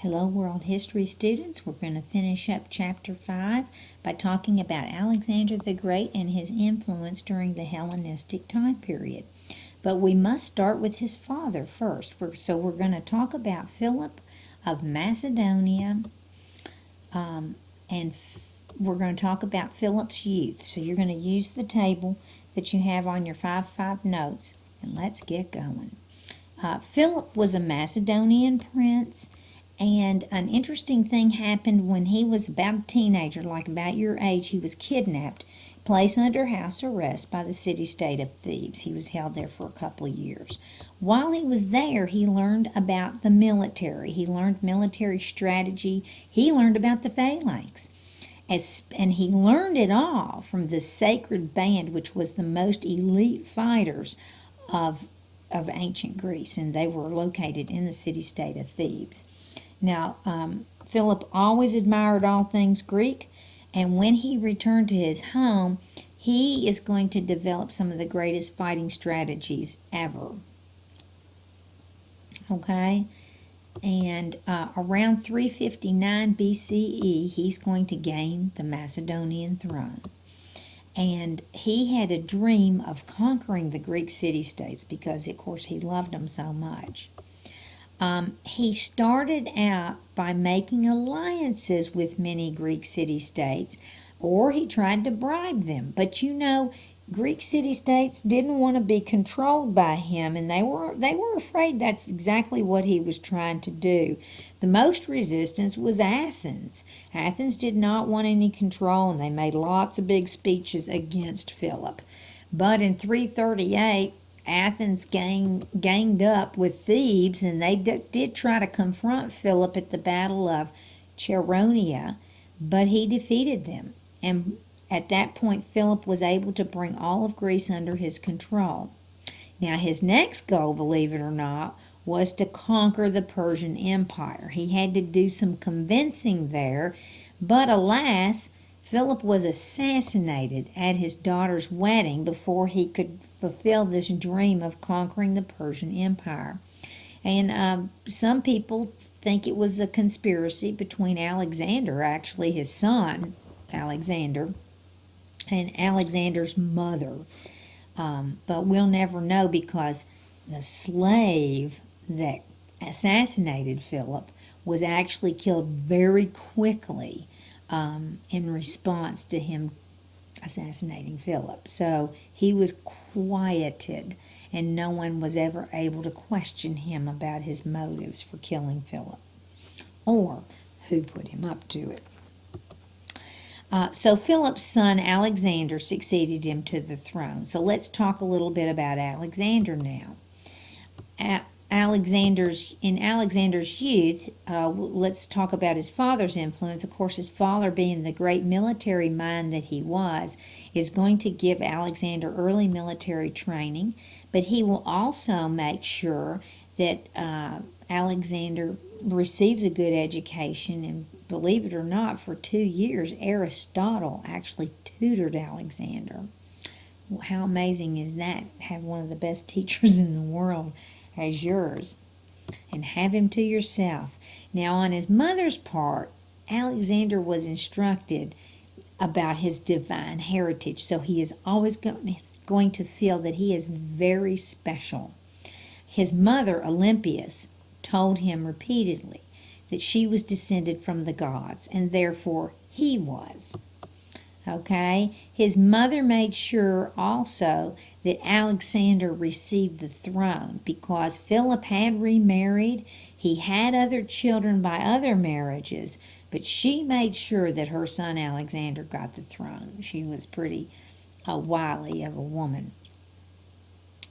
Hello, World History students. We're going to finish up Chapter 5 by talking about Alexander the Great and his influence during the Hellenistic time period. But we must start with his father first. So we're going to talk about Philip of Macedonia, and we're going to talk about Philip's youth. So you're going to use the table that you have on your 5-5 notes, and let's get going. Philip was a Macedonian prince. And an interesting thing happened when he was about a teenager, like about your age. He was kidnapped, placed under house arrest by the city-state of Thebes. He was held there for a couple of years. While he was there, he learned about the military. He learned military strategy. He learned about the phalanx. And he learned it all from the sacred band, which was the most elite fighters of ancient Greece. And they were located in the city-state of Thebes. Now, Philip always admired all things Greek, and when he returned to his home, he is going to develop some of the greatest fighting strategies ever. Okay? And around 359 BCE, he's going to gain the Macedonian throne. And he had a dream of conquering the Greek city-states because, of course, he loved them so much. He started out by making alliances with many Greek city-states, or he tried to bribe them. But you know, Greek city-states didn't want to be controlled by him, and they were afraid that's exactly what he was trying to do. The most resistance was Athens. Athens did not want any control, and they made lots of big speeches against Philip. But in 338, Athens ganged up with Thebes, and they did try to confront Philip at the Battle of Chaeronea, but he defeated them. And at that point, Philip was able to bring all of Greece under his control. Now, his next goal, believe it or not, was to conquer the Persian Empire. He had to do some convincing there, but alas, Philip was assassinated at his daughter's wedding before he could fulfill this dream of conquering the Persian Empire. And some people think it was a conspiracy between Alexander, actually his son, Alexander, and Alexander's mother. But we'll never know because the slave that assassinated Philip was actually killed very quickly in response to him assassinating Philip. So he was quieted, and no one was ever able to question him about his motives for killing Philip or who put him up to it. So Philip's son Alexander succeeded him to the throne. So let's talk a little bit about Alexander now. In Alexander's youth, let's talk about his father's influence. Of course, his father, being the great military mind that he was, is going to give Alexander early military training, but he will also make sure that Alexander receives a good education. And believe it or not, for 2 years, Aristotle actually tutored Alexander. How amazing is that? Have one of the best teachers in the world as yours, and have him to yourself. Now, on his mother's part, Alexander was instructed about his divine heritage, so he is always going to feel that he is very special. His mother, Olympias, told him repeatedly that she was descended from the gods, and therefore he was. Okay? His mother made sure also that Alexander received the throne because Philip had remarried. He had other children by other marriages, but she made sure that her son Alexander got the throne. She was pretty wily of a woman.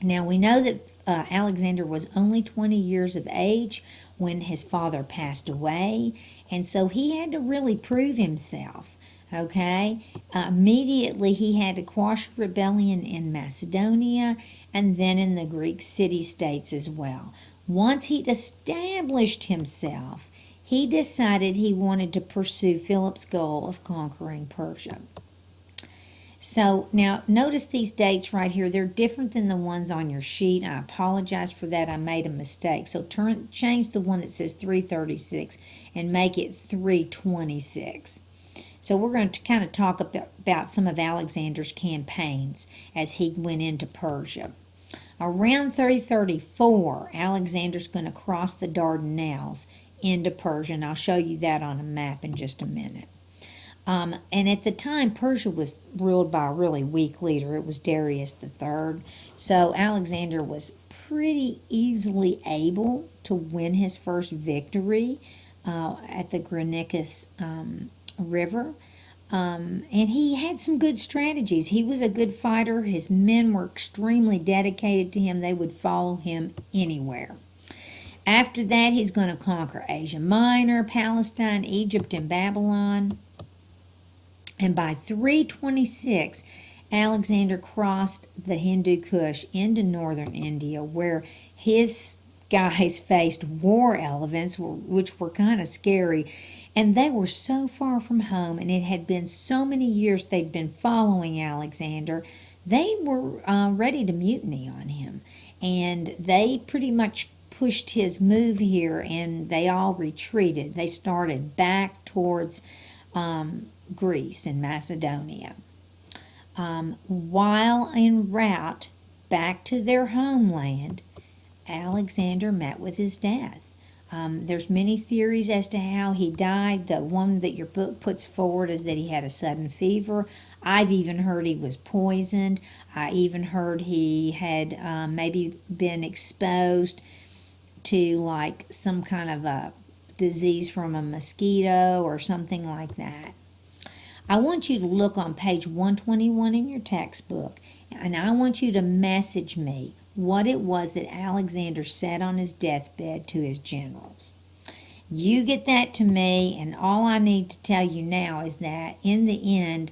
Now, we know that Alexander was only 20 years of age when his father passed away, and so he had to really prove himself. Okay, immediately he had to quash rebellion in Macedonia and then in the Greek city-states as well. Once he'd established himself, he decided he wanted to pursue Philip's goal of conquering Persia. So now notice these dates right here. They're different than the ones on your sheet. I apologize for that. I made a mistake. So change the one that says 336 and make it 326. So we're going to kind of talk about some of Alexander's campaigns as he went into Persia. Around 334, Alexander's going to cross the Dardanelles into Persia, and I'll show you that on a map in just a minute. And at the time, Persia was ruled by a really weak leader. It was Darius III. So Alexander was pretty easily able to win his first victory at the Granicus River. And he had some good strategies. He was a good fighter. His men were extremely dedicated to him. They would follow him anywhere. After that, he's going to conquer Asia Minor, Palestine, Egypt, and Babylon. And by 326, Alexander crossed the Hindu Kush into northern India, where his guys faced war elephants, which were kind of scary. And they were so far from home, and it had been so many years they'd been following Alexander, they were ready to mutiny on him. And they pretty much pushed his move here, and they all retreated. They started back towards Greece and Macedonia. While en route back to their homeland, Alexander met with his death. There's many theories as to how he died. The one that your book puts forward is that he had a sudden fever. I've even heard he was poisoned. I even heard he had maybe been exposed to like some kind of a disease from a mosquito or something like that. I want you to look on page 121 in your textbook, and I want you to message me what it was that Alexander said on his deathbed to his generals. You get that to me, and all I need to tell you now is that in the end,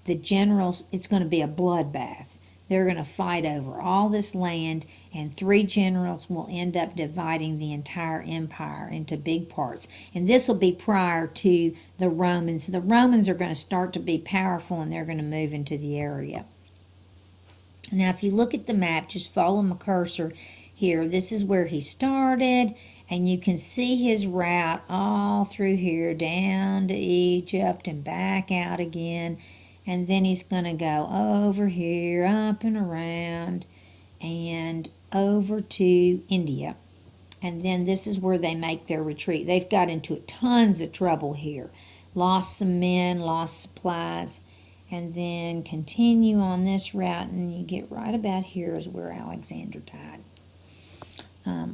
the generals, it's going to be a bloodbath. They're going to fight over all this land, and 3 generals will end up dividing the entire empire into big parts. And this will be prior to the Romans. The Romans are going to start to be powerful, and they're going to move into the area. Now, if you look at the map, just follow my cursor here. This is where he started, and you can see his route all through here, down to Egypt and back out again. And then he's going to go over here, up and around, and over to India. And then this is where they make their retreat. They've got into tons of trouble here. Lost some men, lost supplies, and then continue on this route, and you get right about here is where Alexander died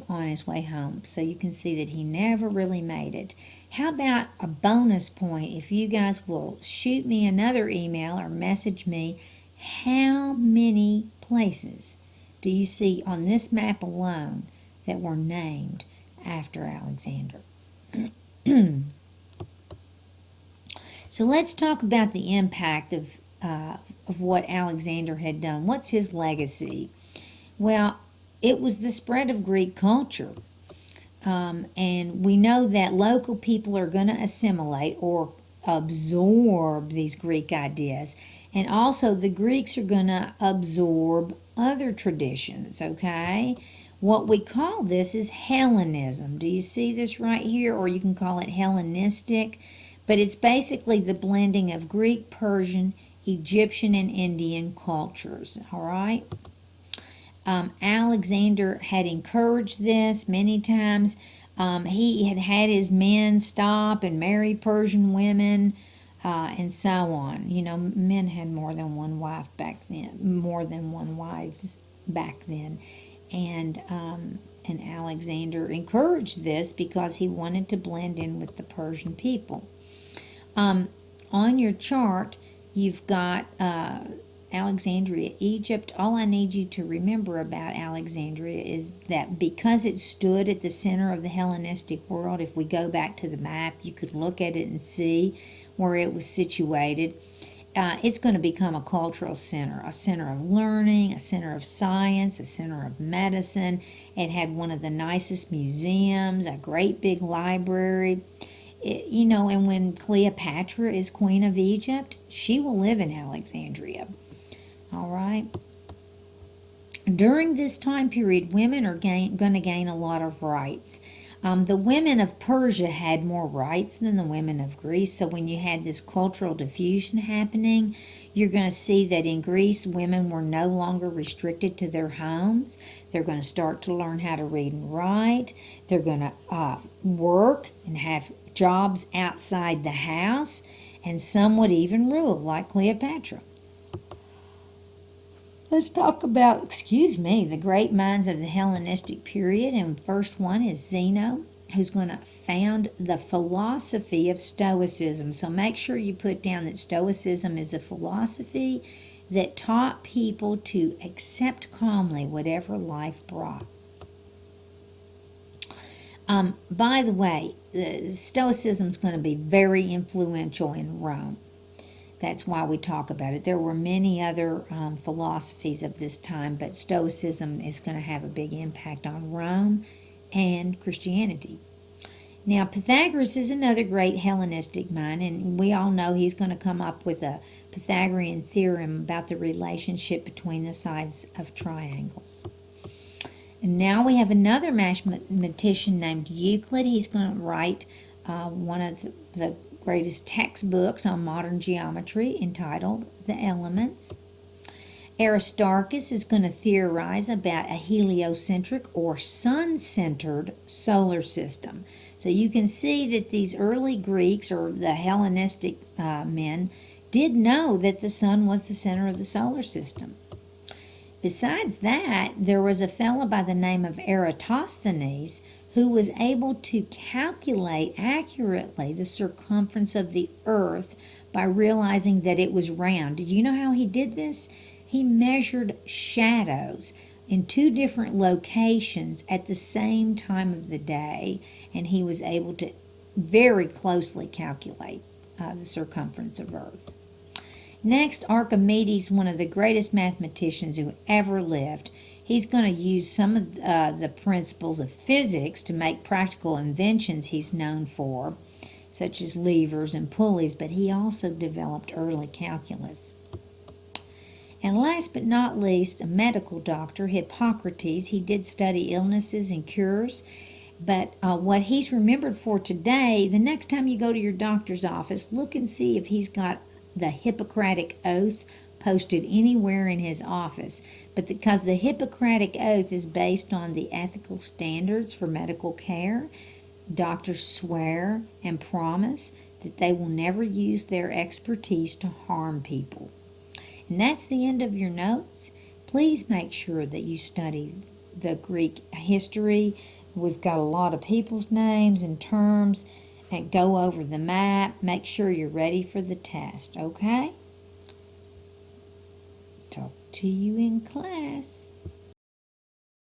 on his way home. So you can see that he never really made it. How about a bonus point if you guys will shoot me another email or message me, how many places do you see on this map alone that were named after Alexander? So let's talk about the impact of what Alexander had done. What's his legacy? Well, it was the spread of Greek culture. And we know that local people are going to assimilate or absorb these Greek ideas. And also the Greeks are going to absorb other traditions, okay? What we call this is Hellenism. Do you see this right here? Or you can call it Hellenistic. But it's basically the blending of Greek, Persian, Egyptian, and Indian cultures, all right? Alexander had encouraged this many times. He had had his men stop and marry Persian women and so on. You know, men had more than one wife back then, more than one wives back then. And Alexander encouraged this because he wanted to blend in with the Persian people. On your chart, you've got Alexandria, Egypt. All I need you to remember about Alexandria is that because it stood at the center of the Hellenistic world, if we go back to the map, you could look at it and see where it was situated. It's going to become a cultural center, a center of learning, a center of science, a center of medicine. It had one of the nicest museums, a great big library. And when Cleopatra is queen of Egypt, she will live in Alexandria. All right. During this time period, women are going to gain a lot of rights. The women of Persia had more rights than the women of Greece. So when you had this cultural diffusion happening, you're going to see that in Greece, women were no longer restricted to their homes. They're going to start to learn how to read and write. They're going to work and have jobs outside the house. And some would even rule, like Cleopatra. Let's talk about, the great minds of the Hellenistic period. And first one is Zeno, who's going to found the philosophy of Stoicism. So make sure you put down that Stoicism is a philosophy that taught people to accept calmly whatever life brought. By the way, Stoicism is going to be very influential in Rome. That's why we talk about it. There were many other philosophies of this time, but Stoicism is going to have a big impact on Rome and Christianity. Now, Pythagoras is another great Hellenistic mind, and we all know he's going to come up with a Pythagorean theorem about the relationship between the sides of triangles. And now we have another mathematician named Euclid. He's going to write one of the greatest textbooks on modern geometry entitled The Elements. Aristarchus is going to theorize about a heliocentric or sun-centered solar system. So you can see that these early Greeks or the Hellenistic men did know that the sun was the center of the solar system. Besides that, there was a fellow by the name of Eratosthenes who was able to calculate accurately the circumference of the earth by realizing that it was round. Did you know how he did this? He measured shadows in two different locations at the same time of the day, and he was able to very closely calculate the circumference of Earth. Next, Archimedes, one of the greatest mathematicians who ever lived. He's going to use some of the principles of physics to make practical inventions he's known for, such as levers and pulleys, but he also developed early calculus. And last but not least, a medical doctor, Hippocrates. He did study illnesses and cures, but what he's remembered for today, the next time you go to your doctor's office, look and see if he's got the Hippocratic Oath posted anywhere in his office. But because the Hippocratic Oath is based on the ethical standards for medical care, doctors swear and promise that they will never use their expertise to harm people. And that's the end of your notes. Please make sure that you study the Greek history. We've got a lot of people's names and terms, and go over the map. Make sure you're ready for the test, okay? Talk to you in class.